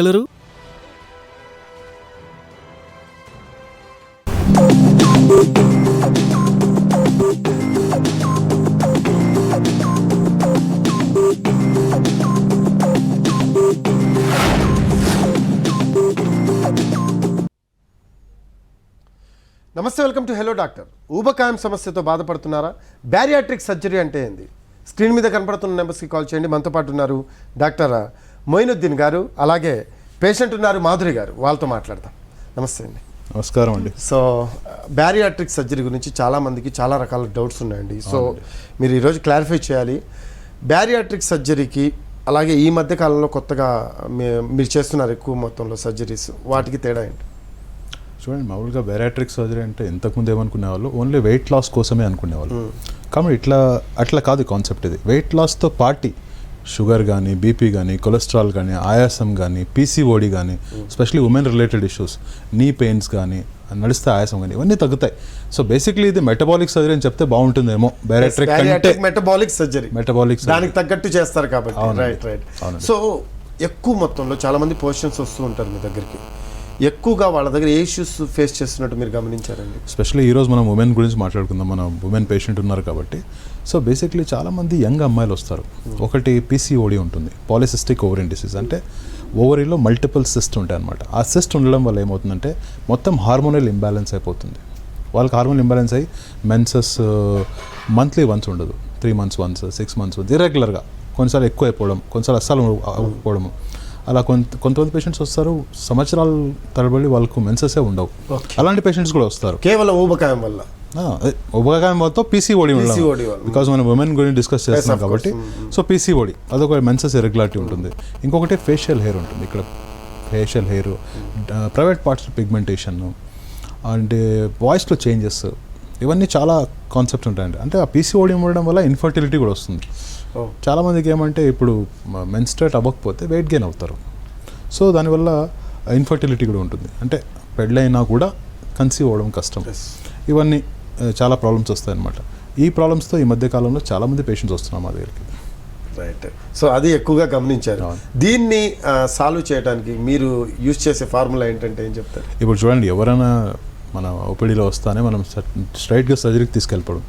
గలరు. నమస్తే, welcome to hello doctor. ఊబకాయం సమస్యతో బాధపడుతున్నారా? బ్యారియాట్రిక్ సర్జరీ అంటే ఏంది? స్క్రీన్ మీద కనపడుతున్న నెంబర్స్కి కాల్ చేయండి. మనతో పాటు ఉన్నారు డాక్టర్ మొయినుద్దీన్ గారు, అలాగే పేషెంట్ ఉన్నారు మాధురి గారు. వాళ్ళతో మాట్లాడదాం. నమస్తే అండి. నమస్కారం అండి. సో బ్యారియాట్రిక్ సర్జరీ గురించి చాలామందికి చాలా రకాల డౌట్స్ ఉన్నాయండి. సో మీరు ఈరోజు క్లారిఫై చేయాలి. బ్యారియాట్రిక్ సర్జరీకి, అలాగే ఈ మధ్య కాలంలో కొత్తగా మీరు చేస్తున్నారు ఎక్కువ మొత్తంలో సర్జరీస్, వాటికి తేడా ఏంటి? చూడండి, మామూలుగా బ్యారియాట్రిక్ సర్జరీ అంటే ఇంతకుముందు ఏమనుకునేవాళ్ళు ఓన్లీ వెయిట్ లాస్ కోసమే అనుకునేవాళ్ళు. కాబట్టి అట్లా కాదు కాన్సెప్ట్. ఇది వెయిట్ లాస్తో పార్టీ షుగర్ కానీ, బీపీ కానీ, కొలెస్ట్రాల్ కానీ, ఆయాసం కానీ, పీసీఓడి కానీ, స్పెషలీ ఉమెన్ రిలేటెడ్ ఇష్యూస్, నీ పెయిన్స్ కానీ, నడిస్తే ఆయాసం కానీ, ఇవన్నీ తగ్గుతాయి. సో బేసిక్లీ ఇది మెటబాలిక్ సర్జరీ అని చెప్తే బాగుంటుందేమో. బ్యారియాట్రిక్ అంటే మెటబాలిక్ సర్జరీ, మెటబాలిక్ దానికి తగ్గట్టు చేస్తారు కాబట్టి. రైట్. సో ఎక్కువ మొత్తంలో చాలా మంది పొజిషన్స్ వస్తూ ఉంటారు మీ దగ్గరికి. ఎక్కువగా వాళ్ళ దగ్గర ఏ ఇష్యూస్ ఫేస్ చేస్తున్నట్టు మీరు గమనించారండి? స్పెషల్లీ ఈరోజు మనం ఉమెన్ గురించి మాట్లాడుకుందాం. మన ఉమెన్ పేషెంట్ ఉన్నారు కాబట్టి. సో బేసిక్లీ చాలామంది యంగ్ అమ్మాయిలు వస్తారు. ఒకటి పీసీఓడి ఉంటుంది, పాలిసిస్టిక్ ఓవరియన్ డిసీజ్. అంటే ఓవరీలో మల్టిపుల్ సిస్ట్ ఉంటాయి అనమాట. ఆ సిస్ట్ ఉండడం వల్ల ఏమవుతుందంటే మొత్తం హార్మోనల్ ఇంబ్యాలెన్స్ అయిపోతుంది. వాళ్ళకి హార్మోనల్ ఇంబ్యాలెన్స్ అయ్యి మెన్సెస్ మంత్లీ వన్స్ ఉండదు, 3 months వన్స్, 6 months వన్స్, ఇర్రెగ్యులర్గా. కొన్నిసార్లు ఎక్కువ అయిపోవడం, కొన్నిసార్లు అస్సలు అవ్వకపోవడము. అలా కొంతమంది పేషెంట్స్ వస్తారు, సంవత్సరాల తరబడి వాళ్ళకు మెన్సెసే ఉండవు. అలాంటి పేషెంట్స్ కూడా వస్తారు కేవలం ఊబకాయం వల్ల. ఊబకాయం వల్ల పీసీఓడి బికాజ్ మనం ఉమెన్ గురించి డిస్కస్ చేస్తున్నాం కాబట్టి. సో పీసీఓడి అదొక మెన్సెస్ ఇర్రెగ్యులారిటీ ఉంటుంది. ఇంకొకటి ఫేషియల్ హెయిర్ ఉంటుంది. ఇక్కడ facial hair, private parts pigmentation, and వాయిస్లో చేంజెస్, ఇవన్నీ చాలా కాన్సెప్ట్స్ ఉంటాయండి. అంటే ఆ పీసీఓడి ఉండడం వల్ల ఇన్ఫర్టిలిటీ కూడా వస్తుంది. చాలామందికి ఏమంటే ఇప్పుడు మెన్స్ట్రేట్ అవ్వకపోతే వెయిట్ గెయిన్ అవుతారు. సో దానివల్ల ఇన్ఫర్టిలిటీ కూడా ఉంటుంది. అంటే పెళ్ళైనా కూడా కన్సీవ్ అవ్వడం కష్టం. ఇవన్నీ చాలా ప్రాబ్లమ్స్ వస్తాయన్నమాట. ఈ ప్రాబ్లమ్స్తో ఈ మధ్య కాలంలో చాలామంది పేషెంట్స్ వస్తున్నారు మా దగ్గరికి. రైట్. సో అది ఎక్కువగా గమనించారు. దీన్ని సాల్వ్ చేయడానికి మీరు యూజ్ చేసే ఫార్ములా ఏంటంటే ఏం చెప్తారు? ఇప్పుడు చూడండి, ఎవరైనా మన ఓపీడీలో వస్తానే మనం స్ట్రైట్గా సర్జరీకి తీసుకెళ్ళిపోవడం.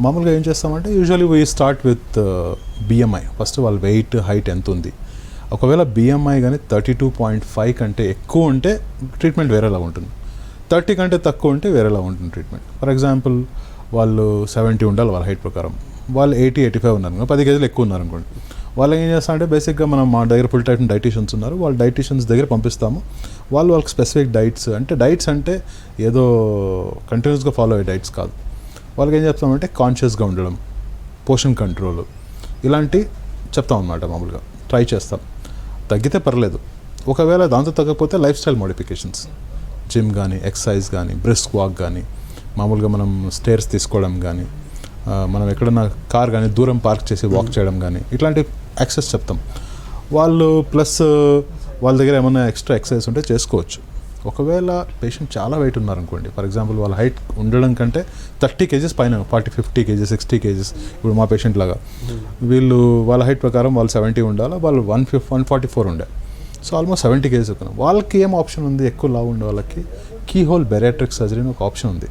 మామూలుగా ఏం చేస్తామంటే usually we start with BMI. First వాళ్ళ వెయిట్, హైట్ ఎంత ఉంది. ఒకవేళ బిఎంఐ కానీ 32.5 కంటే ఎక్కువ ఉంటే ట్రీట్మెంట్ వేరేలా ఉంటుంది. 30 కంటే తక్కువ ఉంటే వేరేలా ఉంటుంది ట్రీట్మెంట్. ఫర్ ఎగ్జాంపుల్ వాళ్ళు 70 ఉండాలి వాళ్ళ హైట్ ప్రకారం, వాళ్ళు 80-85 ఉన్నారు, 10 kgs ఎక్కువ ఉన్నారు అనుకోండి. వాళ్ళు ఏం చేస్తారంటే బేసిక్గా మనం మా దగ్గర ఫుల్ టైం డైటీషియన్స్ ఉన్నారు, వాళ్ళ డైటీషియన్స్ దగ్గర పంపిస్తాము. వాళ్ళకి స్పెసిఫిక్ డైట్స్ అంటే ఏదో కంటిన్యూస్గా ఫాలో అయ్యే డైట్స్ కాదు. వాళ్ళకి ఏం చెప్తామంటే కాన్షియస్గా ఉండడం, పోషన్ కంట్రోల్, ఇలాంటి చెప్తాం అన్నమాట. మామూలుగా ట్రై చేస్తాం. తగ్గితే పర్లేదు. ఒకవేళ దాంతో తగ్గకపోతే లైఫ్ స్టైల్ మోడిఫికేషన్స్, జిమ్ కానీ, ఎక్సర్సైజ్ కానీ, బ్రిస్క్ వాక్ కానీ, మామూలుగా మనం స్టేర్స్ తీసుకోవడం కానీ, మనం ఎక్కడన్నా కార్ కానీ దూరం పార్క్ చేసి వాక్ చేయడం కానీ, ఇట్లాంటి యాక్సెస్ చెప్తాం. వాళ్ళు ప్లస్ వాళ్ళ దగ్గర ఏమైనా ఎక్స్ట్రా ఎక్సర్సైజ్ ఉంటే చేసుకోవచ్చు. ఒకవేళ పేషెంట్ చాలా వెయిట్ ఉన్నారనుకోండి, ఫర్ ఎగ్జాంపుల్ వాళ్ళ హైట్ ఉండడం కంటే 30 kgs పైన, 40-50 kgs, 60 kgs, ఇప్పుడు మా పేషెంట్ లాగా వీళ్ళు వాళ్ళ హైట్ ప్రకారం వాళ్ళు 70 ఉండాలి, వాళ్ళు 144 ఉండే. సో ఆల్మోస్ట్ 70 kgs ఎక్కువ. వాళ్ళకి ఏం ఆప్షన్ ఉంది? ఎక్కువ లావు ఉండే వాళ్ళకి కీ హోల్ బెరియాట్రిక్ సర్జరీ అని ఒక ఆప్షన్ ఉంది.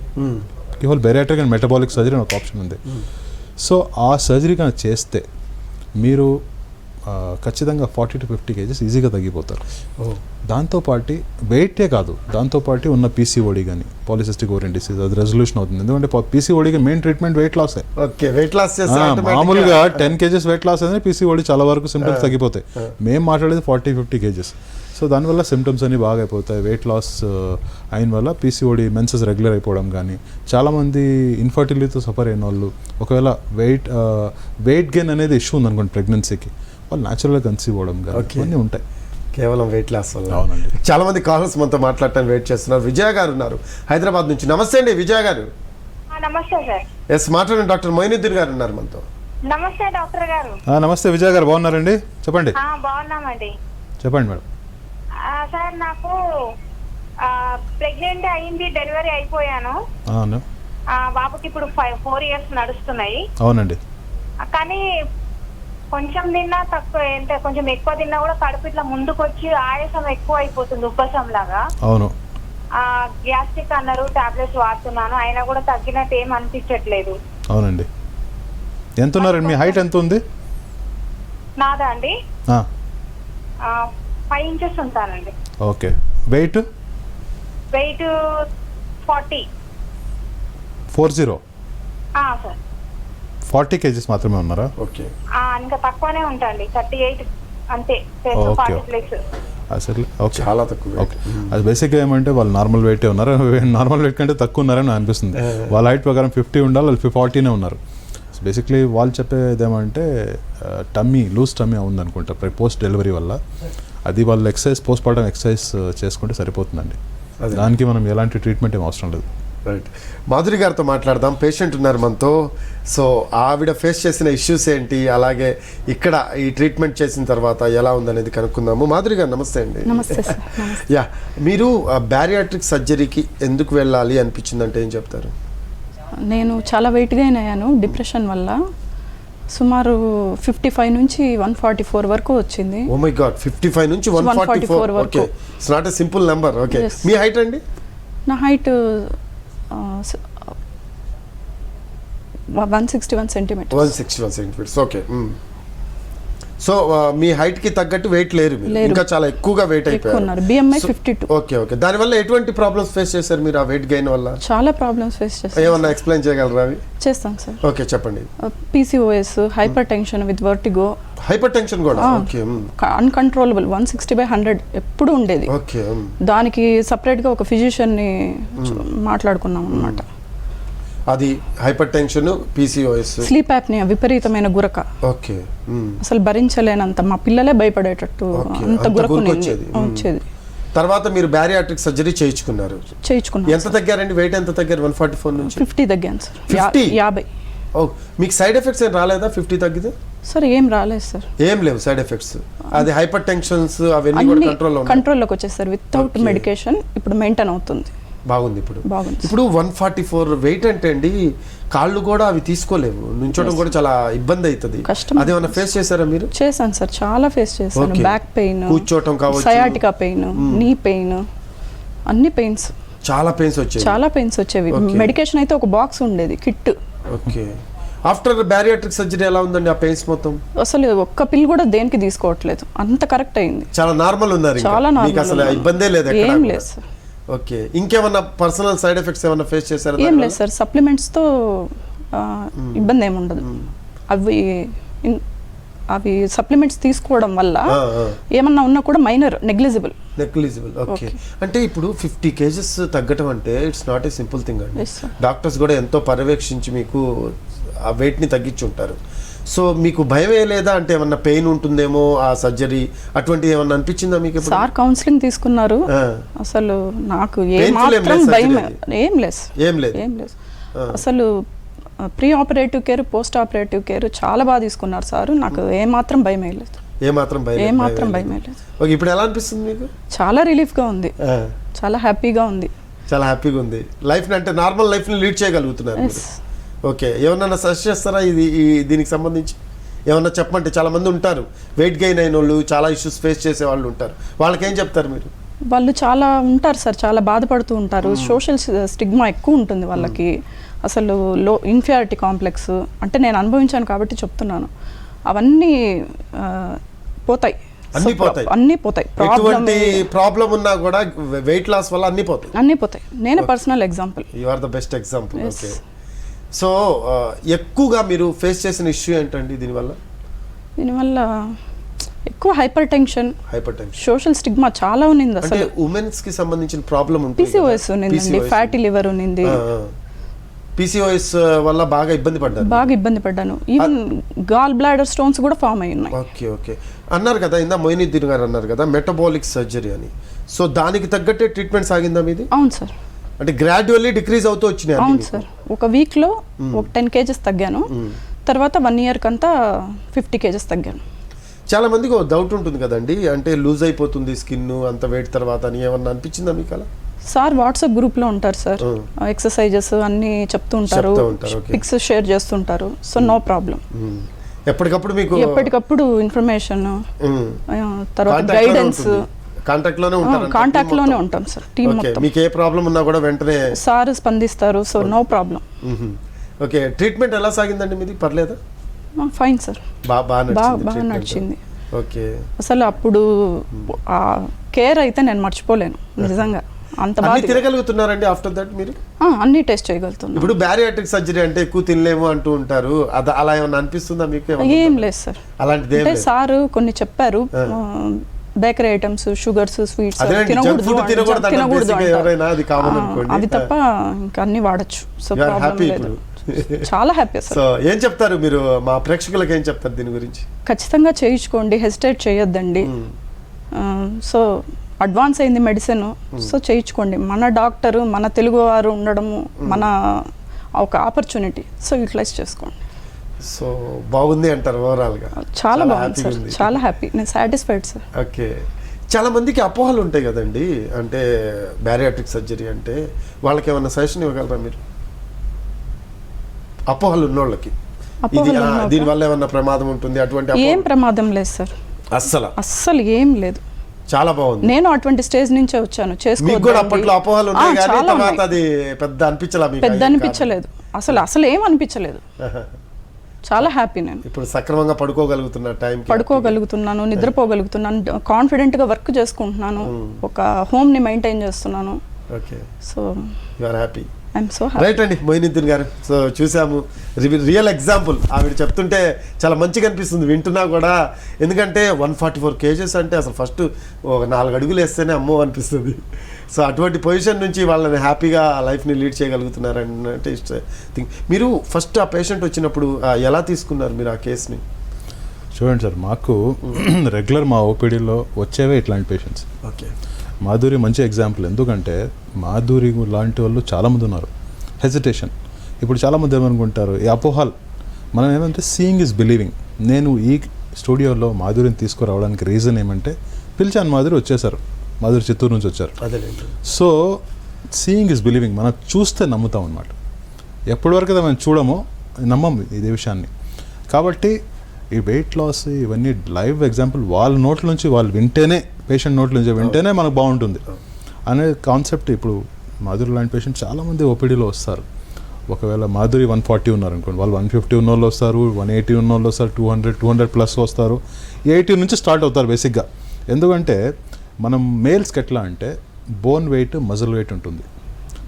Keyhole bariatric and metabolic surgery అని ఒక ఆప్షన్ ఉంది. సో ఆ సర్జరీ కానీ చేస్తే మీరు ఖచ్చితంగా 40-50 kgs ఈజీగా తగ్గిపోతారు. దాంతోపాటు వెయిటే కాదు, దాంతోపాటు ఉన్న పీసీఓడి కానీ, పాలిసిస్టిక్ ఓవరియన్ డిసీజ్, అది రెజల్యూషన్ అవుతుంది. ఎందుకంటే పీసీఓడికి మెయిన్ ట్రీట్మెంట్ వెయిట్ లాసే. మామూలుగా 10 kgs వెయిట్ లాస్ అయితే పీసీఓడి చాలా వరకు సిమ్టమ్స్ తగ్గిపోతాయి. మేము మాట్లాడేది 40-50 kgs. సో దానివల్ల సిమ్టమ్స్ అన్నీ బాగా అయిపోతాయి. వెయిట్ లాస్ అయిన వల్ల పీసీఓడి మెన్సెస్ రెగ్యులర్ అయిపోవడం కానీ, చాలామంది ఇన్ఫర్టిలిటీతో సఫర్ అయిన వాళ్ళు, ఒకవేళ వెయిట్ గెయిన్ అనేది ఇష్యూ ఉందనుకోండి ప్రెగ్నెన్సీకి, వాళ్ళు న్యాచురల్గా కన్సీవ్ అవ్వడం కానీ ఇవన్నీ ఉంటాయి. కేవలం వెయిట్ లాస్ వల్ల. అవునండి. చాలా మంది కాలర్స్ మనతో మాట్లాడటానికి వెయిట్ చేస్తున్నారు. విజయ గారు ఉన్నారు హైదరాబాద్ నుంచి. నమస్తే అండి విజయ గారు. నమస్తే సార్. ఎస్, మాట్లాడండి. డాక్టర్ మొయినుద్దీన్ గారు ఉన్నారు మనతో. నమస్తే డాక్టర్ గారు. నమస్తే విజయ గారు, బాగున్నారండి? చెప్పండి. బాగున్నామండి. చెప్పండి మేడం. సార్ నాకు ప్రెగ్నెంట్ అయింది, డెలివరీ అయిపోయాను. బాబుకి ఇప్పుడు 4 years నడుస్తున్నాయి. అవునండి. కానీ కొంచెం తిన్నా తక్కువ, అంటే కొంచెం ఎక్కువ తిన్నా కూడా కడుపు ఇట్లా ముందుకు వచ్చి ఆయాసం ఎక్కువ అయిపోతుంది, ఉబ్బసం లాగా. అవును. గ్యాస్ట్రిక్ అన్నారు, టాబ్లెట్స్ వాడుతున్నాను, అయినా కూడా తగ్గినట్టు ఏం అనిపించట్లేదు. అవునండి. ఎంత ఉన్నారండి? మీ హైట్ ఎంత ఉంది? నాదా అండి ఆ, 5 ఇంచెస్ ఉంటానండి. Okay. Weight? Weight 40. 40? Sir 40 kgs మాత్రమే ఉన్నారా? ఓకే. ఇంకా తక్కువనే ఉంటాండి, 38 అంతే. ఓకే. 40 ప్లస్. అసలు ఓకే, చాలా తక్కువ. ఓకే. అది బేసిక్గా ఏమంటే వాళ్ళు నార్మల్ వెయిటే ఉన్నారు, నార్మల్ వెయిట్ కంటే తక్కువ ఉన్నారని అనిపిస్తుంది. వాళ్ళ హైట్ ప్రకారం 50 ఉండాలి, వాళ్ళు 40నే ఉన్నారు. సో బేసిక్లీ వాళ్ళు చెప్పేది ఏమంటే లూజ్ టమ్మీ ఉందనుకుంటా పోస్ట్ డెలివరీ వల్ల. అది వాళ్ళు పోస్ట్ పార్టం ఎక్సర్సైజ్ చేసుకుంటే సరిపోతుందండి. దానికి మనం ఎలాంటి ట్రీట్మెంట్ ఏం అవసరం లేదు. రైట్. మాధురి గారితో మాట్లాడదాం. పేషెంట్ ఉన్నారు మనతో. సో ఆవిడ ఫేస్ చేసిన ఇష్యూస్ ఏంటి, అలాగే ఇక్కడ ఈ ట్రీట్మెంట్ చేసిన తర్వాత ఎలా ఉందనేది కనుక్కుందాము. మాధురి గారు నమస్తే అండి. నమస్తే సార్. యా, మీరు బ్యారియాట్రిక్ సర్జరీకి ఎందుకు వెళ్ళాలి అనిపించిందంటే ఏం చెప్తారు? నేను చాలా వెయిట్ గెయిన్ అయ్యాను డిప్రెషన్ వల్ల. సుమారు 55 నుంచి 144 వరకు వచ్చింది. ఓ మై గాడ్, 55 నుంచి 144 వరకు. Okay, it's not a simple number. Okay. Yes. మీ హైట్ అండి? నా height 161 centimetres. 161 centimetres. Okay. So మీ హైట్ కి తగ్గట్టు వెయిట్ లేరు మీరు, లేరు. ఇంకా చాలా ఎక్కువగా వెయిట్ అయిపోయారు. BMI So, 52. Okay okay. దానివల్ల ఎటువంటి ప్రాబ్లమ్స్ ఫేస్ చేశారు మీరు ఆ వెయిట్ గెయిన్ వల్ల? చాలా ప్రాబ్లమ్స్ ఫేస్ చేస్తాను. ఏమన్నా ఎక్స్ప్లెయిన్ చేయగలరా అవి? చేస్తాను సార్. ఓకే, చెప్పండి. PCOS, hyper tension with vertigo, hyper tension కూడా? ఓకే. అన్కంట్రోలబుల్ 160/100 ఎప్పుడు ఉండేది. ఓకే. దానికి సపరేట్గా ఒక ఫిజిషియన్ని మాట్లాడుకున్నాం అన్నమాట. అది hypertension, PCOS, sleep apnea, విపరీతమైన గురక. ఓకే. అసలు భరించలేనంత, మా పిల్లలే భయపడేటట్టు Okay. అంత అంత గురకు గురకు వచ్చేది. వచ్చేది. తర్వాత మీరు బ్యారియాట్రిక్ సర్జరీ చేయించుకున్నారు. చేయించుకున్నాను. ఎంత తగ్గారండి? వెయిట్ ఎంత తగ్గారు 144 నుంచి? 50 తగ్గాను సార్. 50? 50. ఓ, మీకు సైడ్ ఎఫెక్ట్స్ ఏం రాలేదా 50 తగ్గితే? సార్ ఏం రాలేదు సార్. ఏం లేవు సైడ్ ఎఫెక్ట్స్. అది హైపర్ టెన్షన్స్ అవన్నీ కూడా అన్ని కంట్రోల్లో ఉన్నాయి. కంట్రోల్లోకి వచ్చేసారు వితౌట్ Okay. మెడికేషన్. ఇప్పుడు మెయింటైన్ అవుతుంది. బాగుంది ఇప్పుడు. బాగుంది. ఇప్పుడు 144 వెయిట్ అంటే అండి, కాళ్ళు కూడా అవి తీసుకోలేవు, నుంచోడం కూడా చాలా ఇబ్బంది అవుతుంది. కష్టం. అదేమన్నా ఫేస్ చేశారా మీరు? చేశాను సార్, చాలా ఫేస్ చేశాను. Okay. బ్యాక్ పెయిన్, కూర్చోటం కావచ్చు, సయాటికా పెయిన్, నీ పెయిన్, అన్ని పెయిన్స్, చాలా పెయిన్స్ వచ్చాయి. చాలా పెయిన్స్ వచ్చేవి. Okay. మెడికేషన్ అయితే ఒక బాక్స్ ఉండేది, kit. Okay. After bariatric surgery ఎలా ఉందండి ఆ పెయిన్స్ మొత్తం? అసలు ఒక్క పిల్ కూడా దేనికి తీసుకోవట్లేదు, అంత కరెక్ట్ అయింది. చాలా నార్మల్ ఉన్నారు ఇంకా. చాలా మీకు అసలు నార్మల్. ఇబ్బందే లేదు ఎక్కడా ఏం కూడా. లేదు సార్. ఓకే. ఇంకేమన్నా పర్సనల్ సైడ్ ఎఫెక్ట్స్ ఏమన్నా ఫేస్ చేశారా? ఏం లేదు సార్. సప్లిమెంట్స్తో ఇబ్బంది ఏమి ఉండదు. అవి సప్లిమెంట్స్ తీసుకోవడం వల్ల ఏమన్నా ఉన్నా కూడా మైనర్, నెగ్లిజిబుల్. ఓకే. అంటే ఇప్పుడు 50 కేజెస్ తగ్గటం అంటే it's not a simple thing అండి. Yes, sir. డాక్టర్స్ కూడా ఎంతో పర్యవేక్షించి మీకు ఆ వెయిట్ని తగ్గించి ఉంటారు. సో మీకు భయం ఏ లేదా? అంటే ఏమన్నా పెయిన్ ఉంటుందేమో ఆ సర్జరీ, అటువంటిది ఏమన్నా అనిపించిందా మీకు? సార్ కౌన్సిలింగ్ తీసుకున్నారు. అసలు నాకు ఏమాత్రం భయం ఏం లేదు. ఏం లేదు. ఏం లేదు అసలు. Pre operative care, post operative care చాలా బాగా తీసుకున్నారు సార్. నాకు ఏమాత్రం భయం లేదు. ఏమాత్రం భయం లేదు. ఓకే. ఇప్పుడు ఎలా అనిపిస్తుంది మీకు? చాలా రిలీఫ్గా ఉంది, చాలా హ్యాపీగా ఉంది. చాలా హ్యాపీగా ఉంది. లైఫ్ని అంటే నార్మల్ లైఫ్ని లీడ్ చేయగలుగుతున్నారు మీరు. ఓకే. ఏమన్నా సజెస్ట్ చేస్తారా దీనికి సంబంధించి? ఏమన్నా చెప్పమంటే చాలా మంది ఉంటారు వెయిట్ గెయిన్ అయిన వాళ్ళు, చాలా ఇష్యూస్ ఫేస్ చేసే వాళ్ళు ఉంటారు, వాళ్ళకేం చెప్తారు మీరు? వాళ్ళు చాలా ఉంటారు సార్, చాలా బాధపడుతూ ఉంటారు. సోషల్ స్టిగ్మా ఎక్కువ ఉంటుంది వాళ్ళకి. అసలు ఇన్ఫీరియారిటీ కాంప్లెక్స్ అంటే నేను అనుభవించాను కాబట్టి చెప్తున్నాను. అవన్నీ పోతాయి, అన్నీ పోతాయి. ప్రాబ్లం ఉన్నా కూడా వెయిట్ లాస్ వల్ల అన్నీ పోతాయి. నేనే personal example. You are the best example. Okay. So ఎక్కువగా మీరు ఫేస్ చేసిన ఇష్యూ ఏంటండి దీనివల్ల? ఎక్కువ హైపర్ టెన్షన్, సోషల్ స్టిగ్మా చాలా ఉన్నింది. అసలు ఉమెన్స్ కి సంబంధించిన ప్రాబ్లం ఉంటుంది. PCOS ఉన్నిందండి, ఫ్యాటీ లివర్ ఉన్నింది. PCOS వల్ల బాగా ఇబ్బంది పడ్డాను. ఈవెన్ గాల్ బ్లాడర్ స్టోన్స్ కూడా ఫామ్ అయి ఉన్నాయి. ఓకే. అన్నారు కదా ఇందా మొయినుద్దీన్ గారు అన్నారు కదా మెటబాలిక్ సర్జరీ అని. సో దానికి తగ్గట్టే ట్రీట్మెంట్ సాగిందా మీది? అవును సార్. అంటే గ్రాడ్యువల్లీ డిక్రీజ్ అవుతూ వచ్చినాయి? అవును సార్. ఒక వీక్లో ఒక 10 కేజెస్ తగ్గాను. తర్వాత 1 year కంతా 50 కేజెస్ తగ్గాను. చాలా మందికి ఒక డౌట్ ఉంటుంది కదండి, అంటే లూజ్ అయిపోతుంది స్కిన్ అంత వెయిట్ తర్వాత అని ఏమన్నా అనిపించిందా మీకు అలా? సార్ వాట్సాప్ గ్రూప్లో ఉంటారు సార్, ఎక్సర్సైజెస్ అన్నీ చెప్తూ ఉంటారు, పిక్స్ షేర్ చేస్తుంటారు. So no problem. ఎప్పటికప్పుడు మీకు ఎప్పటికప్పుడు ఇన్ఫర్మేషన్, తర్వాత గైడెన్స్, కాంటాక్ట్ లోనే ఉంటారు. కాంటాక్ట్ లోనే ఉంటాం సార్, టీం మొత్తం. మీకు ఏ ప్రాబ్లం ఉన్నా కూడా వెంటనే సార్ స్పందిస్తారు, so no problem. Okay, treatment ఎలా సాగిందండి మీది? పర్లేదా? ఫైన్ సార్, బాగా బాగా నడిచింది. ఓకే, అసలు అప్పుడు ఆ కేర్ అయితే నేను మర్చిపోలేను నిజంగా. అంత బాగా తిరగలుగుతున్నారండి ఆఫ్టర్ దట్ మీరు? అన్ని టెస్ట్ చేయగలుగుతున్నాను. ఇప్పుడు బ్యారియాట్రిక్ సర్జరీ అంటే ఎక్కువ తినలేము అంటూ ఉంటారు, అలా ఏమన్నా అనిపిస్తుందా మీకు? ఏం లేదు సార్, అలాంటిది అంటే సార్ కొన్ని చెప్పారు, బేకరీ ఐటమ్స్, షుగర్స్, స్వీట్స్ తినకూడదు అవి తప్ప ఇంకా అన్ని వాడచ్చు. సో ప్రాబ్లం లేదు, చాలా హ్యాపీ సార్. సో ఏం చెప్తారు మీరు మా ప్రేక్షకులకు, ఏం చెప్తారు దీని గురించి? ఖచ్చితంగా చేయించుకోండి, హెసిటేట్ చేయొద్దండి. సో అడ్వాన్స్ అయింది మెడిసిన్, సో చేయించుకోండి. మన డాక్టరు, మన తెలుగు వారు ఉండడము మన ఒక ఆపర్చునిటీ, సో యూటిలైజ్ చేసుకోండి. సో బాగుంది అంటారు ఓవరాల్గా? చాలా బాగుంది సార్, చాలా హ్యాపీ, నేను సాటిస్ఫైడ్ సార్. ఓకే, చాలా మందికి అపోహలు ఉంటాయి కదండి, అంటే బ్యారియాట్రిక్ సర్జరీ అంటే వాళ్ళకి ఏమైనా సజెషన్ ఇవ్వగలరా మీరు? అపోహలు ఉన్నోళ్ళకి దీనివల్ల ఏమన్నా ప్రమాదం ఉంటుంది? అటువంటి ఏం ప్రమాదం లేదు సార్, అస్సలు ఏం లేదు. చాలా బాగుంది. నేను అటువంటి స్టేజ్ నుంచే వచ్చాను, అప్పట్లో అపోహలు ఉన్నాయి కానీ తర్వాత అది పెద్ద అనిపించలేదు, అసలు ఏం అనిపించలేదు. చాలా హ్యాపీ. నేను ఇప్పుడు సక్రమంగా పడుకోగలుగుతున్నాను, నిద్రపోగలుగుతున్నాను, కాన్ఫిడెంట్ గా వర్క్ చేసుకుంటున్నాను, ఒక హోమ్ ని మెయింటైన్ చేస్తున్నాను. Okay, so you are happy. I'm so happy. Right అండి మొయినుద్దీన్ గారు, సో చూసాము రియల్ ఎగ్జాంపుల్. ఆవిడ చెప్తుంటే చాలా మంచిగా అనిపిస్తుంది వింటున్నా కూడా, ఎందుకంటే 144 kgs అంటే అసలు ఫస్ట్ ఒక 4 అడుగులు వేస్తేనే అమ్మో అనిపిస్తుంది. సో అటువంటి పొజిషన్ నుంచి వాళ్ళని హ్యాపీగా లైఫ్ని లీడ్ చేయగలుగుతున్నారంటే థింక్. మీరు ఫస్ట్ ఆ పేషెంట్ వచ్చినప్పుడు ఎలా తీసుకున్నారు మీరు ఆ కేసుని? చూడండి సార్, మాకు రెగ్యులర్ మా ఓపీడీలో వచ్చేవే ఇట్లాంటి పేషెంట్స్. ఓకే, మాధురి మంచి ఎగ్జాంపుల్. ఎందుకంటే మాధురి లాంటి వాళ్ళు చాలామంది ఉన్నారు. హెజిటేషన్, ఇప్పుడు చాలామంది ఏమనుకుంటారు, ఈ అపోహల్, మనం ఏమంటే సీయింగ్ ఈజ్ బిలీవింగ్. నేను ఈ స్టూడియోలో మాధురిని తీసుకురావడానికి రీజన్ ఏమంటే, పిలిచాను, మాధురి వచ్చేసారు, మాధురి చిత్తూరు నుంచి వచ్చారు. సో సీయింగ్ ఈజ్ బిలీవింగ్, మనం చూస్తే నమ్ముతాం అనమాట. ఎప్పటివరకు అయితే మనం చూడమో నమ్మం ఇదే విషయాన్ని. కాబట్టి ఈ వెయిట్ లాస్ ఇవన్నీ లైవ్ ఎగ్జాంపుల్, వాళ్ళ నోట్ల నుంచి వాళ్ళు వింటేనే, పేషెంట్ నోట్ల నుంచి వింటేనే మనకు బాగుంటుంది అనే కాన్సెప్ట్. ఇప్పుడు మాధురి లాంటి పేషెంట్ చాలామంది ఓపీడీలో వస్తారు. ఒకవేళ మాధురి 140 ఉన్నారు అనుకోండి, వాళ్ళు 150 ఉన్న వాళ్ళు వస్తారు, 180 ఉన్న వాళ్ళు వస్తారు, 200+ వస్తారు, 80 నుంచి స్టార్ట్ అవుతారు బేసిక్గా. ఎందుకంటే మనం మేల్స్కి ఎట్లా అంటే బోన్ వెయిట్, మజిల్ వెయిట్ ఉంటుంది.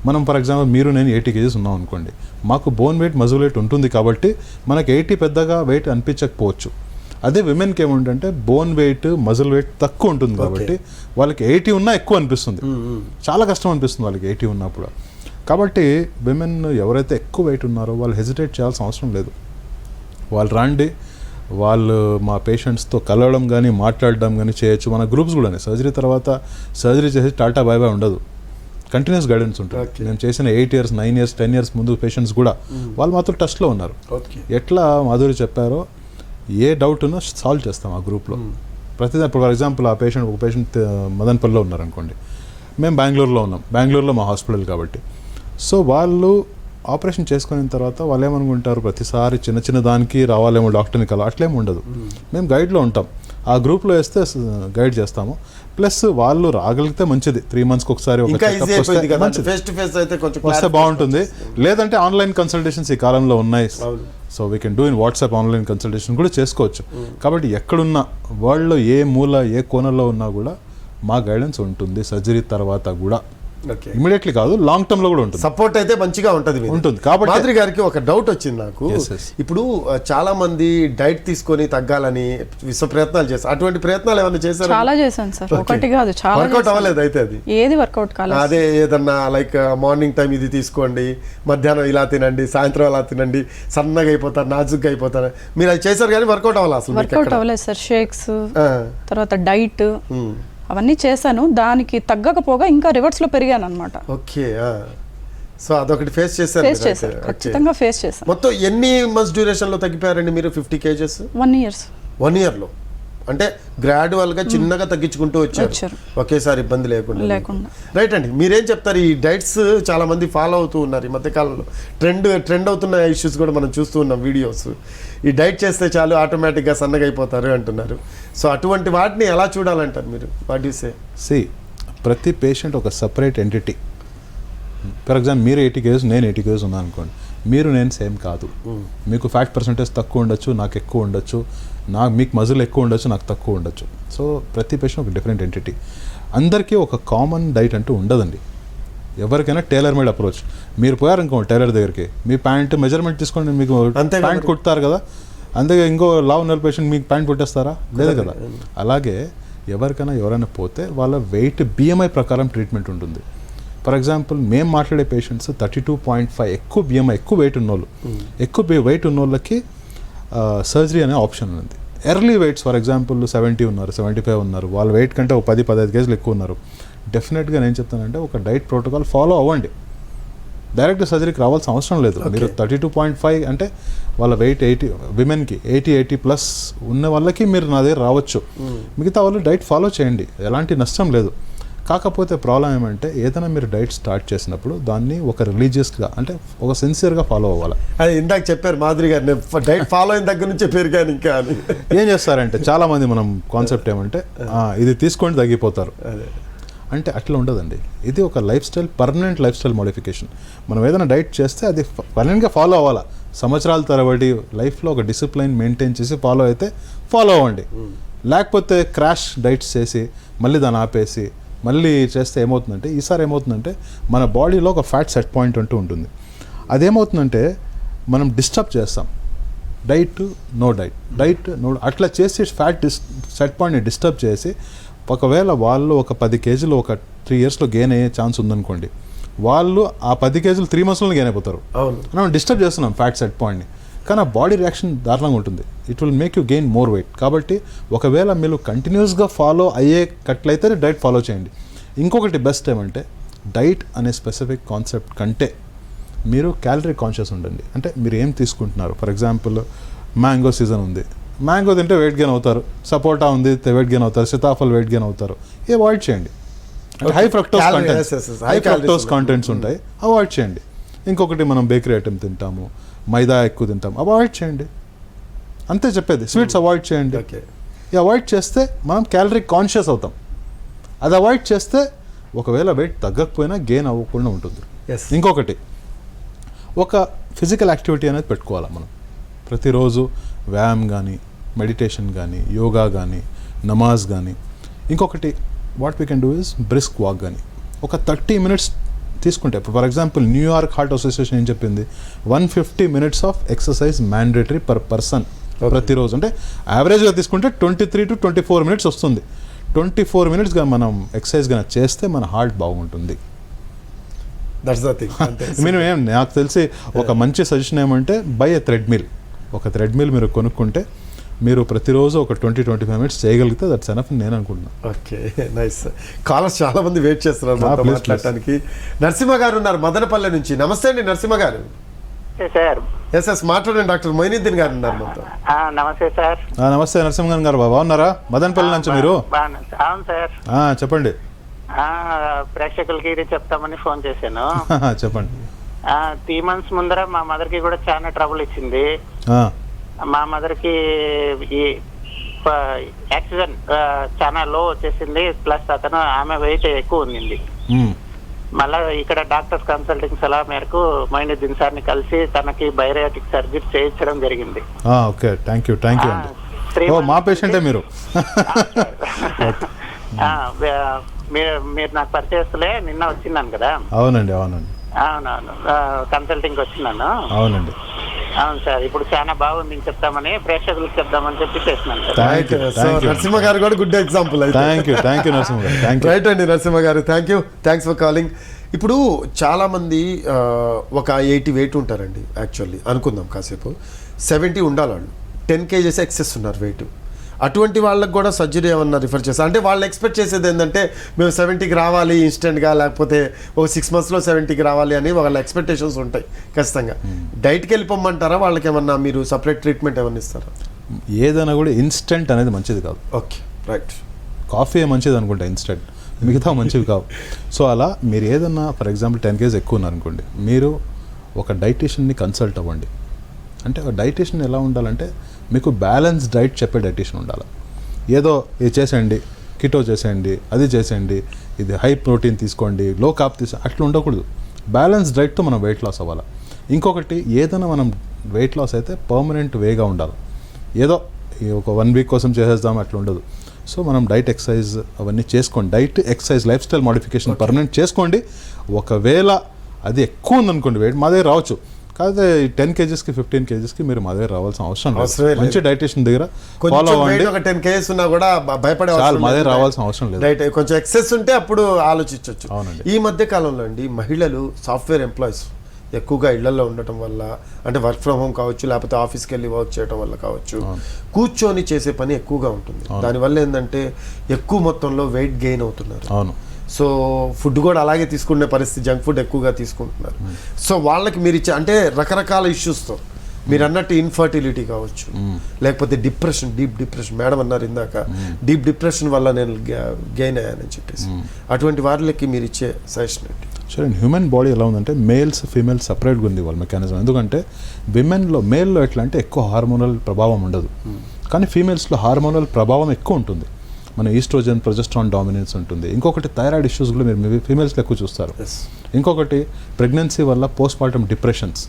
మనం ఫర్ ఎగ్జాంపుల్ మీరు నేను 80 kgs ఉన్నాం అనుకోండి, మాకు బోన్ వెయిట్, మజిల్ వెయిట్ ఉంటుంది కాబట్టి మనకి 80 పెద్దగా వెయిట్ అనిపించకపోవచ్చు. అదే విమెన్కి ఏముంటుందంటే బోన్ వెయిట్, మజిల్ వెయిట్ తక్కువ ఉంటుంది కాబట్టి వాళ్ళకి 80 ఉన్నా ఎక్కువ అనిపిస్తుంది, చాలా కష్టం అనిపిస్తుంది వాళ్ళకి 80 ఉన్నప్పుడు. కాబట్టి విమెన్ ఎవరైతే ఎక్కువ వెయిట్ ఉన్నారో వాళ్ళు హెజిటేట్ చేయాల్సిన అవసరం లేదు. వాళ్ళు రండి, వాళ్ళు మా పేషెంట్స్తో కలవడం కానీ మాట్లాడడం కానీ చేయొచ్చు. మన గ్రూప్స్ కూడా సర్జరీ తర్వాత సర్జరీ చేసి టాటా బాయ్ బాయ్ ఉండదు, కంటిన్యూస్ గైడెన్స్ ఉంటుంది. నేను చేసిన 8 years, 9 years, 10 years ముందు పేషెంట్స్ కూడా వాళ్ళు మాత్రం టచ్లో ఉన్నారు. ఎట్లా మాధురి చెప్పారో ఏ డౌట్ ఉన్నా సాల్వ్ చేస్తాం ఆ గ్రూప్లో ప్రతిదీ. ఇప్పుడు ఫర్ ఎగ్జాంపుల్ ఒక పేషెంట్ మదన్పల్లిలో ఉన్నారనుకోండి, మేము బెంగళూరులో ఉన్నాం, బెంగళూరులో మా హాస్పిటల్ కాబట్టి. సో వాళ్ళు ఆపరేషన్ చేసుకున్న తర్వాత వాళ్ళు ఏమనుకుంటారు, ప్రతిసారి చిన్న దానికి రావాలేమో డాక్టర్ని కల, అట్లేమి ఉండదు. మేము గైడ్లో ఉంటాం, ఆ గ్రూప్లో వేస్తే గైడ్ చేస్తాము. ప్లస్ వాళ్ళు రాగలిగితే మంచిది, 3 monthsకి ఒకసారి వస్తే బాగుంటుంది. లేదంటే ఆన్లైన్ కన్సల్టేషన్స్ ఈ కాలంలో ఉన్నాయి. So we can do in WhatsApp online consultation కూడా చేసుకోవచ్చు. కాబట్టి ఎక్కడున్నా వరల్డ్లో ఏ మూల ఏ కోణంలో ఉన్నా కూడా మా గైడెన్స్ ఉంటుంది సర్జరీ తర్వాత కూడా. ఇమీడియట్లీ కాదు, లాంగ్ టర్మ్ లో కూడా ఉంటుంది, సపోర్ట్ అయితే మంచిగా ఉంటుంది. కాబట్టి మాధురి గారికి ఒక డౌట్ వచ్చింది నాకు. ఇప్పుడు చాలా మంది డైట్ తీసుకొని తగ్గాలని విశ్వ ప్రయత్నాలు చేస్తారు, అటువంటి ప్రయత్నాలు ఏమైనా చేశారు? చాలా చేశాను సార్, ఒకటి కాదు చాలా. వర్కౌట్ అవ్వలేదు అయితే అది? ఏది వర్కౌట్ కాలేదు. అదే ఏదన్నా లైక్ మార్నింగ్ టైం ఇది తీసుకోండి, మధ్యాహ్నం ఇలా తినండి, సాయంత్రం అలా తినండి, సన్నగా అయిపోతారు, నాజుగ్గా అయిపోతారు, మీరు అది చేశారు కానీ వర్కౌట్ అవ్వాలి? అసలు వర్కౌట్ అవ్వలేదు సార్. షేక్స్ తర్వాత డైట్ అవన్నీ చేశాను, దానికి తగ్గకపోగా ఇంకా రివర్స్ లో పెరిగాను అనమాట. ఓకే, సో అదొకటి ఫేస్ చేశారు? ఖచ్చితంగా ఫేస్ చేశాను. మొత్తం ఎన్ని మంత్స్ డ్యూరేషన్ లో తగ్గిపోయారండి మీరు 50 kgs? 1 year. 1 year లో అంటే గ్రాడ్యువల్గా చిన్నగా తగ్గించుకుంటూ వచ్చారు, వచ్చారు. ఒకేసారి ఇబ్బంది లేకుండా. రైట్ అండి, మీరేం చెప్తారు? ఈ డైట్స్ చాలా మంది ఫాలో అవుతూ ఉన్నారు ఈ మధ్యకాలంలో, ట్రెండ్ అవుతున్న ఇష్యూస్ కూడా మనం చూస్తూ ఉన్నాం వీడియోస్. ఈ డైట్ చేస్తే చాలు ఆటోమేటిక్గా సన్నగా అయిపోతారు అంటున్నారు. సో అటువంటి వాటిని ఎలా చూడాలంటారు మీరు? What you say? ప్రతి పేషెంట్ ఒక సపరేట్ ఎంటిటీ. ఫర్ ఎగ్జాంపుల్ మీరు 80 kgs, నేను 80 kgs ఉన్నాను అనుకోండి, మీరు నేను సేమ్ కాదు. మీకు ఫ్యాట్ పర్సంటేజ్ తక్కువ ఉండొచ్చు, నాకు ఎక్కువ ఉండొచ్చు, మీకు మజిల్ ఎక్కువ ఉండొచ్చు, నాకు తక్కువ ఉండొచ్చు. సో ప్రతి పేషెంట్ ఒక డిఫరెంట్ ఎంటిటీ. అందరికీ ఒక కామన్ డైట్ అంటూ ఉండదండి. ఎవరికైనా టైలర్ మేడ్ అప్రోచ్. మీరు పోయారనుకో టైలర్ దగ్గరికి, మీ ప్యాంట్ మెజర్మెంట్ తీసుకోండి, మీకు ప్యాంట్ కుడతారు కదా, అందుకే ఇంకో లావు ఉన్న పేషెంట్ మీకు ప్యాంట్ కుట్టేస్తారా? లేదు కదా. అలాగే ఎవరైనా పోతే వాళ్ళ వెయిట్ BMI ప్రకారం ట్రీట్మెంట్ ఉంటుంది. ఫర్ ఎగ్జాంపుల్ మేము మాట్లాడే పేషెంట్స్ 32.5 ఎక్కువ BMI, ఎక్కువ వెయిట్ ఉన్నోళ్ళు, ఎక్కువ వెయిట్ ఉన్నోళ్ళకి సర్జరీ అనే ఆప్షన్ ఉంది. ఎర్లీ వెయిట్స్ ఫర్ ఎగ్జాంపుల్ 70 ఉన్నారు, 75 ఉన్నారు, వాళ్ళ వెయిట్ కంటే ఒక 10-15 kgs ఎక్కువ ఉన్నారు. డెఫినెట్గా నేను చెప్తానంటే ఒక డైట్ ప్రోటోకాల్ ఫాలో అవ్వండి. డైరెక్ట్ సర్జరీకి రావాల్సిన అవసరం లేదు. మీరు 32.5 అంటే వాళ్ళ వెయిట్ 80, విమెన్కి 80+ ఉన్న వాళ్ళకి మీరు నా దగ్గర రావచ్చు. మిగతా వాళ్ళు డైట్ ఫాలో చేయండి, ఎలాంటి నష్టం లేదు. కాకపోతే ప్రాబ్లం ఏమంటే ఏదైనా మీరు డైట్ స్టార్ట్ చేసినప్పుడు దాన్ని ఒక రిలీజియస్గా, అంటే ఒక సిన్సియర్గా ఫాలో అవ్వాలి. అది ఇందాక చెప్పారు మాధురి గారు, డైట్ ఫాలో అయిన దగ్గర నుంచే పెరిగాను ఇంకా అని. ఏం చేస్తారంటే చాలామంది మనం కాన్సెప్ట్ ఏమంటే ఇది తీసుకొని తగ్గిపోతారు అంటే అట్లా ఉండదండి. ఇది ఒక పర్మనెంట్ లైఫ్ స్టైల్ మోడిఫికేషన్. మనం ఏదైనా డైట్ చేస్తే అది పర్మనెంట్గా ఫాలో అవ్వాలి. సంవత్సరాల తరబడి లైఫ్లో ఒక డిసిప్లైన్ మెయింటైన్ చేసి ఫాలో అయితే ఫాలో అవ్వండి. లేకపోతే క్రాష్ డైట్స్ చేసి మళ్ళీ దాన్ని ఆపేసి మళ్ళీ చేస్తే ఏమవుతుందంటే మన బాడీలో ఒక ఫ్యాట్ సెట్ పాయింట్ అంటూ ఉంటుంది. అదేమవుతుందంటే మనం డిస్టర్బ్ చేస్తాం. డైట్ నో అట్లా చేసి ఫ్యాట్ సెట్ పాయింట్ని డిస్టర్బ్ చేసి, ఒకవేళ వాళ్ళు ఒక 10 kgs ఒక 3 yearsలో గెయిన్ అయ్యే ఛాన్స్ ఉందనుకోండి, వాళ్ళు ఆ 10 kgs 3 monthsలో గెయిన్ అయిపోతారు. మనం డిస్టర్బ్ చేస్తున్నాం ఫ్యాట్ సెట్ పాయింట్ని, కానీ ఆ బాడీ రియాక్షన్ దారుణంగా ఉంటుంది. It will make you gain more weight. కాబట్టి ఒకవేళ మీరు కంటిన్యూస్గా ఫాలో అయ్యేటట్లయితే డైట్ ఫాలో చేయండి. ఇంకొకటి బెస్ట్ ఏమంటే డైట్ అనే స్పెసిఫిక్ కాన్సెప్ట్ కంటే మీరు క్యాలరీ కాన్షియస్ ఉండండి. అంటే మీరు ఏం తీసుకుంటున్నారు. ఫర్ ఎగ్జాంపుల్ మ్యాంగో సీజన్ ఉంది, మ్యాంగో తింటే వెయిట్ గెయిన్ అవుతారు. సపోటా ఉంది, వెయిట్ గెయిన్ అవుతారు. సీతాఫల్ వెయిట్ గెయిన్ అవుతారు. అవాయిడ్ చేయండి. హై ఫ్రక్టోస్ కంటెంట్స్ ఉంటాయి, అవాయిడ్ చేయండి. ఇంకొకటి మనం బేకరీ ఐటమ్ తింటాము, మైదా ఎక్కువ తింటాం, అవాయిడ్ చేయండి. అంతే చెప్పేది. స్వీట్స్ అవాయిడ్ చేయండి. అవాయిడ్ చేస్తే మనం క్యాలరీ కాన్షియస్ అవుతాం. అది అవాయిడ్ చేస్తే ఒకవేళ వెయిట్ తగ్గకపోయినా గెయిన్ అవ్వకుండా ఉంటుంది. ఇంకొకటి ఒక ఫిజికల్ యాక్టివిటీ అనేది పెట్టుకోవాలి మనం. ప్రతిరోజు వ్యాయామం కానీ, మెడిటేషన్ కానీ, యోగా కానీ, నమాజ్ కానీ. ఇంకొకటి what we can do is brisk walk కానీ. ఒక 30 minutes తీసుకుంటే, for example New York heart association ఏం చెప్పింది, 150 minutes of exercise mandatory per person ప్రతిరోజు. అంటే యావరేజ్గా తీసుకుంటే 23 to 24 minutes వస్తుంది. 24 minutes మనం ఎక్సర్సైజ్ కానీ చేస్తే మన హార్ట్ బాగుంటుంది. నాకు తెలిసి ఒక మంచి సజెషన్ ఏమంటే బై ఎ థ్రెడ్మిల్. ఒక థ్రెడ్మిల్ మీరు కొనుక్కుంటే మీరు ప్రతిరోజు ఒక 20-25 minutes చేయగలిగితే దట్స్ ఎనఫ్ నేను అనుకుంటున్నాను. Okay, nice. కాలర్స్ చాలా మంది వెయిట్ చేస్తున్నారు మాట్లాడటానికి. నరసింహ గారు ఉన్నారు మదనపల్లె నుంచి. నమస్తే అండి నరసింహ గారు. సార్ ఎస్ మాట్లాడండి. డాక్టర్ మొయినుద్దీన్ గారు ఉన్నారు మొత్తం. నమస్తే సార్. నమస్తే నరసింహన్ గారు, బాగున్నారా? మదనపల్లి నుంచి మీరు? అవును సార్. చెప్పండి. ప్రేక్షకులకి ఇది చెప్తామని ఫోన్ చేశాను. చెప్పండి. 3 months ముందర మా మదర్ కి కూడా చాలా ట్రబుల్ ఇచ్చింది. మా మదర్ కి ఈ ఆక్సిజన్ చాలా లో వచ్చేసింది. ప్లస్ ఆమె వెయిట్ ఎక్కువ ఉంది. మళ్ళా ఇక్కడ డాక్టర్స్ కన్సల్టింగ్ సలహా మేరకు మొయినుద్దీన్ సార్ ని కలిసి తనకి బైరియాటిక్ సర్జరీ చేయించడం జరిగింది. ఓకే, థ్యాంక్ యూ అండి. మా పేషెంటే మీరు. మీరు నాకు పరిచయస్తులే, నిన్న వచ్చిన్నాను కదా. అవునండి. అవునవును, కన్సల్టింగ్ వచ్చినాను. అవునండి. అవును సార్, ఇప్పుడు చాలా బాగుంది చెప్తామని ప్రేక్షకులకు చెప్దామని చెప్పి చేస్తున్నాను సార్. నరసింహ గారు కూడా good example. Thank you Narasimha గారు. రైట్ అండి నరసింహ గారు, థ్యాంక్స్ ఫర్ కాలింగ్. ఇప్పుడు చాలామంది ఒక 80 weight ఉంటారండి. యాక్చువల్లీ అనుకుందాం కాసేపు 70 ఉండాలి. వాళ్ళు 10 kgs ఎక్సెస్ ఉన్నారు వెయిట్. అటువంటి వాళ్ళకి కూడా సర్జరీ ఏమన్నా రిఫర్ చేస్తారు? అంటే వాళ్ళు ఎక్స్పెక్ట్ చేసేది ఏంటంటే మేము 70కి రావాలి ఇన్స్టెంట్గా, లేకపోతే ఒక 6 monthsలో 70కి రావాలి అని వాళ్ళ ఎక్స్పెక్టేషన్స్ ఉంటాయి ఖచ్చితంగా. డైట్కి వెళ్ళిపోమంటారా? వాళ్ళకి ఏమన్నా మీరు సపరేట్ ట్రీట్మెంట్ ఏమన్నా ఇస్తారా? ఏదైనా కూడా ఇన్స్టెంట్ అనేది మంచిది కాదు. Okay, right. కాఫీ మంచిది అనుకుంటా ఇన్స్టెంట్, మిగతా మంచివి కావు. సో అలా మీరు ఏదన్నా ఫర్ ఎగ్జాంపుల్ 10 kgs ఎక్కువ ఉన్నారనుకోండి, మీరు ఒక డైటీషియన్ని కన్సల్ట్ అవ్వండి. అంటే ఒక డైటీషియన్ ఎలా ఉండాలంటే మీకు బ్యాలెన్స్ డైట్ చెప్పే డైటీషియన్ ఉండాలి. ఏదో ఇది చేసేయండి, కిటో చేసేయండి, అది చేసేయండి, ఇది హై ప్రోటీన్ తీసుకోండి, లో కార్బ్ అట్లా ఉండకూడదు. బ్యాలెన్స్ డైట్తో మనం వెయిట్ లాస్ అవ్వాలి. ఇంకొకటి, ఏదైనా మనం వెయిట్ లాస్ అయితే పర్మనెంట్ వేగా ఉండాలి. ఏదో ఒక 1 week కోసం చేసేద్దాం అట్లా ఉండదు. సో మనం డైట్, ఎక్సర్సైజ్ అవన్నీ చేసుకోండి. Diet, exercise, life style modification permanent చేసుకోండి. ఒకవేళ అది ఎక్కువ ఉందనుకోండి వెయిట్, మా దగ్గర రావచ్చు. కాకపోతే 10 kgsకి 15 kgsకి మీరు మా దగ్గర రావాల్సిన అవసరం లేదు. మంచి డైటీషియన్ దగ్గర ఫాలో అవ్వండి. ఒక 10 kgs ఉన్నా కూడా భయపడే అవసరం మా దగ్గర రావాల్సిన అవసరం లేదు. రైట్, కొంచెం ఎక్సెస్ ఉంటే అప్పుడు ఆలోచించవచ్చు. అవునండి. ఈ మధ్య కాలంలో అండి మహిళలు సాఫ్ట్వేర్ ఎంప్లాయీస్ ఎక్కువగా ఇళ్లలో ఉండటం వల్ల, అంటే వర్క్ ఫ్రమ్ హోమ్ కావచ్చు, లేకపోతే ఆఫీస్కి వెళ్ళి వర్క్ చేయడం వల్ల కావచ్చు, కూర్చొని చేసే పని ఎక్కువగా ఉంటుంది. దానివల్ల ఏంటంటే ఎక్కువ మొత్తంలో వెయిట్ గెయిన్ అవుతున్నారు. అవును. సో ఫుడ్ కూడా అలాగే తీసుకునే పరిస్థితి, జంక్ ఫుడ్ ఎక్కువగా తీసుకుంటున్నారు. సో వాళ్ళకి మీరు ఇచ్చే అంటే రకరకాల ఇష్యూస్తో మీరు అన్నట్టు ఇన్ఫర్టిలిటీ కావచ్చు, లేకపోతే డిప్రెషన్, డీప్ డిప్రెషన్, మేడం అన్నారు ఇందాక డీప్ డిప్రెషన్ వల్ల నేను గెయిన్ అయ్యానని చెప్పేసి, అటువంటి వాళ్ళకి మీరు ఇచ్చే సజెషన్ ఏంటి? చూడండి, హ్యూమన్ బాడీ ఎలా ఉందంటే మేల్స్ ఫీమేల్స్ సపరేట్గా ఉంది వాళ్ళ మెకానిజం. ఎందుకంటే విమెన్లో, మేల్లో ఎట్లా అంటే ఎక్కువ హార్మోనల్ ప్రభావం ఉండదు, కానీ ఫీమేల్స్లో హార్మోనల్ ప్రభావం ఎక్కువ ఉంటుంది. మన ఈస్ట్రోజన్, ప్రొజెస్ట్రాన్ డామినెన్స్ ఉంటుంది. ఇంకొకటి థైరాయిడ్ ఇష్యూస్ కూడా మీరు ఫీమేల్స్లో ఎక్కువ చూస్తారు. ఇంకొకటి ప్రెగ్నెన్సీ వల్ల పోస్ట్ మార్టం డిప్రెషన్స్,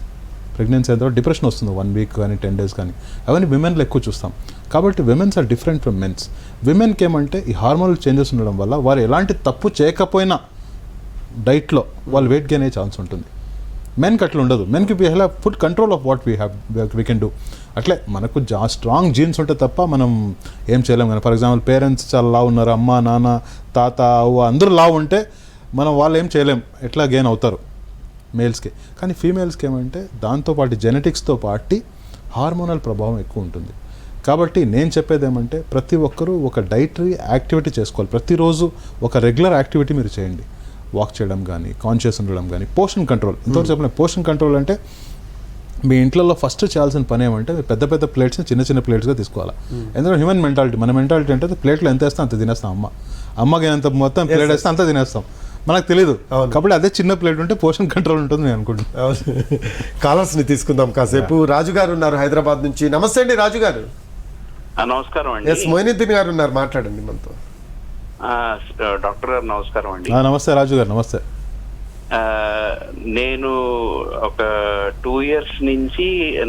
ప్రెగ్నెన్సీ అయితే డిప్రెషన్ వస్తుంది 1 week కానీ 10 days కానీ, అవన్నీ విమెన్లో ఎక్కువ చూస్తాం. కాబట్టి womens are different from mens. విమెన్కి ఏమంటే ఈ హార్మోనల్ చేంజెస్ ఉండడం వల్ల వారు ఎలాంటి తప్పు చేయకపోయినా డైట్లో వాళ్ళు వెయిట్ గెయిన్ అయ్యే ఛాన్స్ ఉంటుంది. మెన్కి అట్లా ఉండదు. మెన్కి we have food control of what we can do. అట్లే మనకు స్ట్రాంగ్ జీన్స్ ఉంటే తప్ప మనం ఏం చేయలేం. కానీ ఫర్ ఎగ్జాంపుల్ పేరెంట్స్ చాలా లావు ఉన్నారు, అమ్మ, నాన్న, తాత, అవ్వ అందరూ లావు ఉంటే మనం వాళ్ళు ఏం చేయలేం, ఎట్లా గెయిన్ అవుతారు మేల్స్కి. కానీ ఫీమేల్స్కి ఏమంటే దాంతోపాటు జెనెటిక్స్తో పాటు హార్మోనల్ ప్రభావం ఎక్కువ ఉంటుంది. కాబట్టి నేను చెప్పేది ఏమంటే ప్రతి ఒక్కరూ ఒక డైటరీ యాక్టివిటీ చేసుకోవాలి. ప్రతిరోజు ఒక రెగ్యులర్ యాక్టివిటీ మీరు చేయండి. వాక్ చేయడం కానీ, కాన్షియస్ ఉండడం కానీ, పోర్షన్ కంట్రోల్. ఇంతవరకు చెప్పిన పోర్షన్ కంట్రోల్ అంటే మీ ఇంట్లో ఫస్ట్ చేయాల్సిన పని ఏమంటే పెద్ద పెద్ద ప్లేట్స్ని చిన్న చిన్న ప్లేట్స్గా తీసుకోవాలి. ఎందుకంటే హ్యూమన్ మెంటాలిటీ, మన మెంటాలిటీ అంటే ప్లేట్లో ఎంత వేస్తాం అంత తినేస్తాం. అమ్మకి ఎంత మొత్తం ప్లేట్ వేస్తే అంత తినేస్తాం, మనకు తెలియదు. కాబట్టి అదే చిన్న ప్లేట్ ఉంటే పోర్షన్ కంట్రోల్ ఉంటుంది నేను అనుకుంటున్నాను. కాలర్స్ని తీసుకుందాం కాసేపు. రాజు గారు ఉన్నారు హైదరాబాద్ నుంచి. నమస్తే అండి రాజు గారు. నమస్కారం అండి. ఎస్, మొయినుద్దీన్ గారు ఉన్నారు, మాట్లాడండి మనతో. డాక్టర్ గారు నమస్కారం అండి. నమస్తే రాజు గారు. నమస్తే. నేను ఒక 2 years నుంచి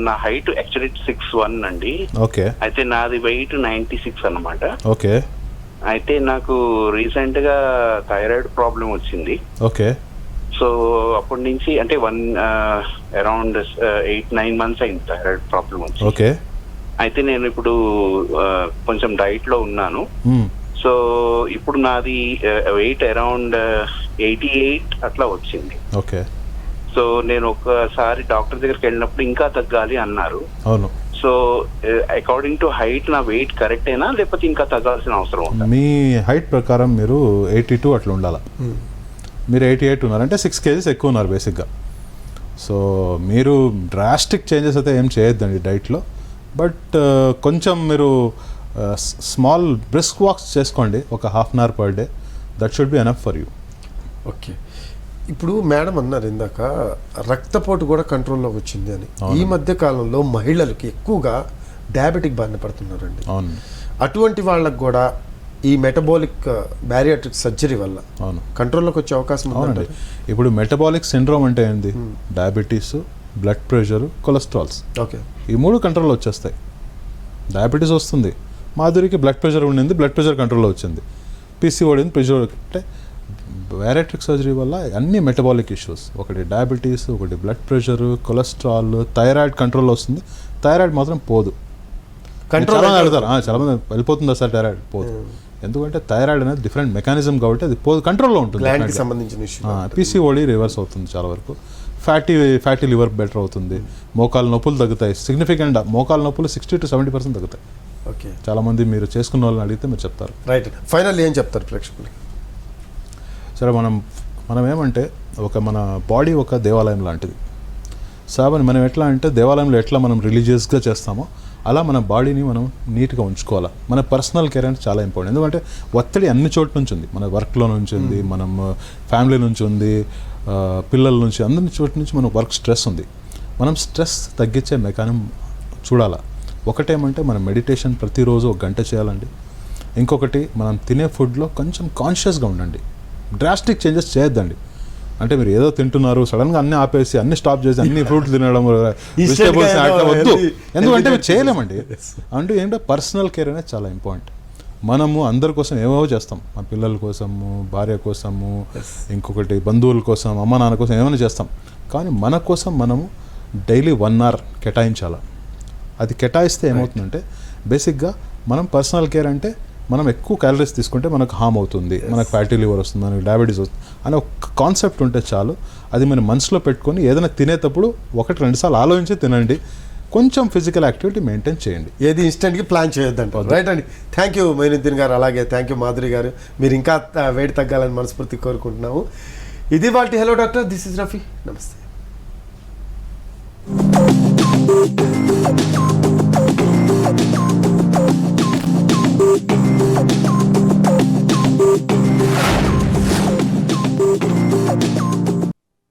నా హైట్ యాక్చువల్లీ 6'1" అండి. ఓకే. అయితే నాది వెయిట్ 96 అన్నమాట. ఓకే. అయితే నాకు రీసెంట్ గా థైరాయిడ్ ప్రాబ్లం వచ్చింది. ఓకే. సో అప్పటి నుంచి అంటే అరౌండ్ 8-9 months అయింది థైరాయిడ్ ప్రాబ్లం వచ్చి. ఓకే. అయితే నేను ఇప్పుడు కొంచెం డైట్ లో ఉన్నాను. సో ఇప్పుడు నాది వెయిట్ అరౌండ్ 88 అట్లా వచ్చింది. ఓకే. సో నేను ఒకసారి డాక్టర్ దగ్గరికి వెళ్ళినప్పుడు ఇంకా తగ్గాలి అన్నారు. అవును. సో అకార్డింగ్ టు హైట్ నా వెయిట్ కరెక్ట్ అయినా లేకపోతే ఇంకా తగ్గాల్సిన అవసరం ఉందా? మీ హైట్ ప్రకారం మీరు 82 అట్లా ఉండాలి. మీరు 88 ఉన్నారంటే 6 kgs ఎక్కువ ఉన్నారు బేసిక్గా. సో మీరు డ్రాస్టిక్ చేంజెస్ అయితే ఏం చేయొద్దండి డైట్లో. బట్ కొంచెం మీరు స్మాల్ బ్రిస్క్ వాక్స్ చేసుకోండి, ఒక 1/2 hour per day. That should be enough for you. Okay. ఇప్పుడు మేడం అన్నారు ఇందాక రక్తపోటు కూడా కంట్రోల్లోకి వచ్చింది అని. ఈ మధ్య కాలంలో మహిళలకి ఎక్కువగా డయాబెటిక్ బారిన పడుతున్నారండి. అవును. అటువంటి వాళ్ళకు కూడా ఈ మెటబాలిక్ బ్యారియాట్రిక్ సర్జరీ వల్ల కంట్రోల్లోకి వచ్చే అవకాశం ఉందండి. ఇప్పుడు మెటబాలిక్ సిండ్రోమ్ అంటే ఏంది? Diabetes, blood pressure, cholesterols. Okay. ఈ 3 కంట్రోల్లో వచ్చేస్తాయి. డయాబెటీస్ వస్తుంది, మాధురికి బ్లడ్ ప్రెషర్ ఉండింది, బ్లడ్ ప్రెషర్ కంట్రోల్లో వచ్చింది. PCOD అంటే బ్యారియాట్రిక్ సర్జరీ వల్ల అన్ని మెటబాలిక్ ఇష్యూస్, ఒకటి డయాబెటీస్, ఒకటి బ్లడ్ ప్రెషర్, కొలెస్ట్రాల్, థైరాయిడ్ కంట్రోల్లో వస్తుంది. థైరాయిడ్ మాత్రం పోదు. చాలా మంది అడుగుతారు, చాలా మంది వెళ్ళిపోతుందా సార్ థైరాయిడ్? పోదు. ఎందుకంటే థైరాయిడ్ అనేది డిఫరెంట్ మెకానిజం కాబట్టి అది పోదు, కంట్రోల్లో ఉంటుంది. PCOD రివర్స్ అవుతుంది చాలా వరకు. ఫ్యాటీ లివర్ బెటర్ అవుతుంది. మోకాల నొప్పులు తగ్గుతాయి సిగ్నిఫికెంట్. మోకాల నొప్పులు 60 to 70% తగ్గుతాయి. ఓకే. చాలా మంది మీరు చేసుకున్న వాళ్ళని అడిగితే మీరు చెప్తారు. రైట్. ఫైనల్ ఏం చెప్తారు ప్రేక్షకులకి? సరే, మనం ఏమంటే మన బాడీ ఒక దేవాలయం లాంటిది. సాబని మనం ఎట్లా అంటే దేవాలయంలో ఎట్లా మనం రిలీజియస్గా చేస్తామో అలా మన బాడీని మనం నీట్గా ఉంచుకోవాలి. మన పర్సనల్ కేర్ అంటే చాలా ఇంపార్టెంట్. ఎందుకంటే ఒత్తిడి అన్ని చోట్ల నుంచి ఉంది, మన వర్క్లో నుంచి ఉంది, మనం ఫ్యామిలీ నుంచి ఉంది, పిల్లల నుంచి, అందరి చోట్ల నుంచి మన వర్క్ స్ట్రెస్ ఉంది. మనం స్ట్రెస్ తగ్గించే మెకానిజం చూడాలా. ఒకటేమంటే మనం మెడిటేషన్ ప్రతిరోజు 1 గంట చేయాలండి. ఇంకొకటి మనం తినే ఫుడ్లో కొంచెం కాన్షియస్గా ఉండండి, డ్రాస్టిక్ చేంజెస్ చేయొద్దండి. అంటే మీరు ఏదో తింటున్నారు, సడన్గా అన్నీ ఆపేసి అన్నీ స్టాప్ చేసి అన్ని ఫ్రూట్లు తినడం, వెజిటేబుల్స్ వద్దు, ఎందుకంటే మేము చేయలేమండి. అంటే ఏంటంటే పర్సనల్ కేర్ అనేది చాలా ఇంపార్టెంట్. మనము అందరి కోసం ఏమేవో చేస్తాం, మా పిల్లల కోసము, భార్య కోసము, ఇంకొకటి బంధువుల కోసం, అమ్మ నాన్న కోసం ఏమైనా చేస్తాం. కానీ మన కోసం మనము డైలీ 1 hour కేటాయించాలి. అది కేటాయిస్తే ఏమవుతుందంటే బేసిక్గా మనం పర్సనల్ కేర్ అంటే మనం ఎక్కువ క్యాలరీస్ తీసుకుంటే మనకు హామ్ అవుతుంది, మనకు ఫ్యాటీ లివర్ వస్తుంది, మనకు డయాబెటీస్ వస్తుంది అనే ఒక కాన్సెప్ట్ ఉంటే చాలు. అది మనం మనసులో పెట్టుకొని ఏదైనా తినేటప్పుడు 1-2 సార్లు ఆలోచించి తినండి. కొంచెం ఫిజికల్ యాక్టివిటీ మెయింటైన్ చేయండి. ఏది ఇన్స్టెంట్గా ప్లాన్ చేయొద్దంట. రైట్ అండి. థ్యాంక్ యూ మొయినుద్దీన్ గారు, అలాగే థ్యాంక్ యూ మాధురి గారు. మీరు ఇంకా వెయిట్ తగ్గాలని మనస్ఫూర్తి కోరుకుంటున్నాము. ఇది వాళ్ళ hello doctor. This is Rafi. నమస్తే.